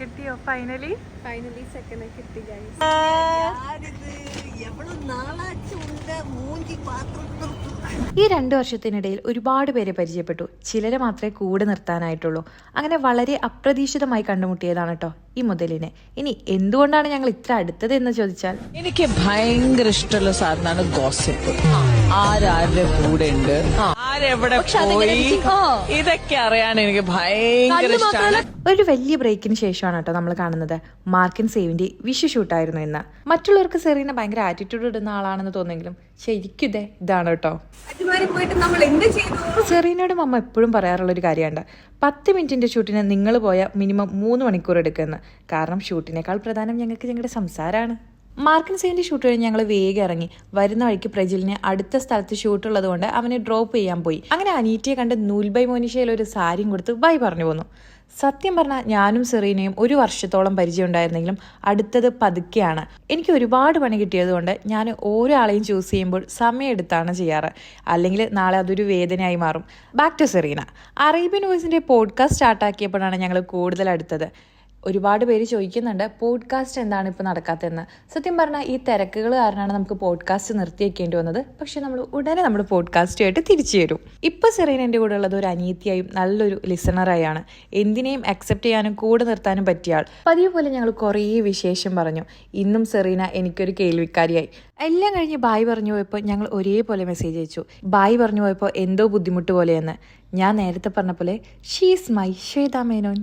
കിട്ടിയോ finally second കിട്ടി guys. ഈ 2 വർഷത്തിനിടയിൽ ഒരുപാട് പേരെ പരിചയപ്പെട്ടു. ചിലരെ മാത്രമേ കൂടെ നിർത്താനായിട്ടുള്ളൂ. അങ്ങനെ വളരെ അപ്രതീക്ഷിതമായി കണ്ടുമുട്ടിയതാണ് കേട്ടോ ഈ മുതലിനെ. ഇനി എന്തുകൊണ്ടാണ് ഞങ്ങൾ ഇത്ര അടുത്തത് എന്ന് ചോദിച്ചാൽ, എനിക്ക് ഭയങ്കര ഇഷ്ടമുള്ള സാധനമാണ് ഗോസിപ്പ്. ആരാരുടെ കൂടെ ഉണ്ട്, ആരെവിടെ പോയി, ഇതൊക്കെ അറിയാൻ എനിക്ക് ഭയങ്കര ഇഷ്ടമാണ്. ഒരു വലിയ ബ്രേക്കിന് ശേഷമാണ് കേട്ടോ നമ്മൾ കാണുന്നത്. മാർക്ക് ആൻഡ് സേവിന്റെ വിഷു ഷൂട്ടായിരുന്നു ഇന്ന്. മറ്റുള്ളവർക്ക് സെറീന ഭയങ്കര ആറ്റിറ്റ്യൂഡ് ഇടുന്ന ആളാണെന്ന് തോന്നുമെങ്കിലും ശരിക്കും ഇതാണ് കേട്ടോ. സെറീനയുടെ അമ്മ എപ്പോഴും പറയാറുള്ള ഒരു കാര്യമുണ്ട്, 10 മിനിറ്റിന്റെ ഷൂട്ടിന് നിങ്ങൾ പോയാൽ മിനിമം 3 മണിക്കൂർ എടുക്കുമെന്ന്. കാരണം ഷൂട്ടിനേക്കാൾ പ്രധാനം ഞങ്ങൾക്ക് ഞങ്ങളുടെ സംസാരമാണ്. മാർക്ക് ആൻഡ് സേവിന്റെ ഷൂട്ട് കഴിഞ്ഞ് ഞങ്ങൾ വേഗം ഇറങ്ങി. വരുന്ന വഴിക്ക് പ്രജിലിനെ അടുത്ത സ്ഥലത്ത് ഷൂട്ടുള്ളത് കൊണ്ട് അവനെ ഡ്രോപ്പ് ചെയ്യാൻ പോയി. അങ്ങനെ അനീറ്റയെ കണ്ട് നൂൽബൈ മോനിഷയിൽ ഒരു സാരിയും കൊടുത്ത് ബൈ പറഞ്ഞു പോന്നു. സത്യം പറഞ്ഞാൽ ഞാനും സെറീനയും 1 വർഷത്തോളം പരിചയം ഉണ്ടായിരുന്നെങ്കിലും അടുത്തത് പതുക്കെയാണ്. എനിക്ക് ഒരുപാട് പണി കിട്ടിയതുകൊണ്ട് ഞാൻ ഓരോ ആളെയും ചൂസ് ചെയ്യുമ്പോൾ സമയമെടുത്താണ് ചെയ്യാറ്, അല്ലെങ്കിൽ നാളെ അതൊരു വേദനയായി മാറും. Back to Serena. അറേബ്യൻ വോയിസിന്റെ പോഡ്കാസ്റ്റ് സ്റ്റാർട്ടാക്കിയപ്പോഴാണ് ഞങ്ങൾ കൂടുതൽ അടുത്തത്. ഒരുപാട് പേര് ചോദിക്കുന്നുണ്ട് പോഡ്കാസ്റ്റ് എന്താണ് ഇപ്പോൾ നടക്കാത്തതെന്ന്. സത്യം പറഞ്ഞാൽ ഈ തിരക്കുകൾ കാരണമാണ് നമുക്ക് പോഡ്കാസ്റ്റ് നിർത്തി വെക്കേണ്ടി വന്നത്. പക്ഷെ നമ്മൾ ഉടനെ നമ്മൾ പോഡ്കാസ്റ്റുമായിട്ട് തിരിച്ചു വരും. ഇപ്പോൾ സെറീന എൻ്റെ കൂടെ ഉള്ളത് ഒരു അനിയത്തിയായും നല്ലൊരു ലിസണറായാണ്. എന്തിനേയും അക്സെപ്റ്റ് ചെയ്യാനും കൂടെ നിർത്താനും പറ്റിയ ആൾ. പതിവ് പോലെ ഞങ്ങൾ കുറേ വിശേഷം പറഞ്ഞു. ഇന്നും സെറീന എനിക്കൊരു കേൾവിക്കാരിയായി. എല്ലാം കഴിഞ്ഞ് ബായ് പറഞ്ഞു പോയപ്പോൾ ഞങ്ങൾ ഒരേപോലെ മെസ്സേജ് അയച്ചു. ബായ് പറഞ്ഞു പോയപ്പോൾ എന്തോ ബുദ്ധിമുട്ട് പോലെയെന്ന്. ഞാൻ നേരത്തെ പറഞ്ഞ പോലെ ഷീസ് മൈ ശ്വേതാ മേനോൻ.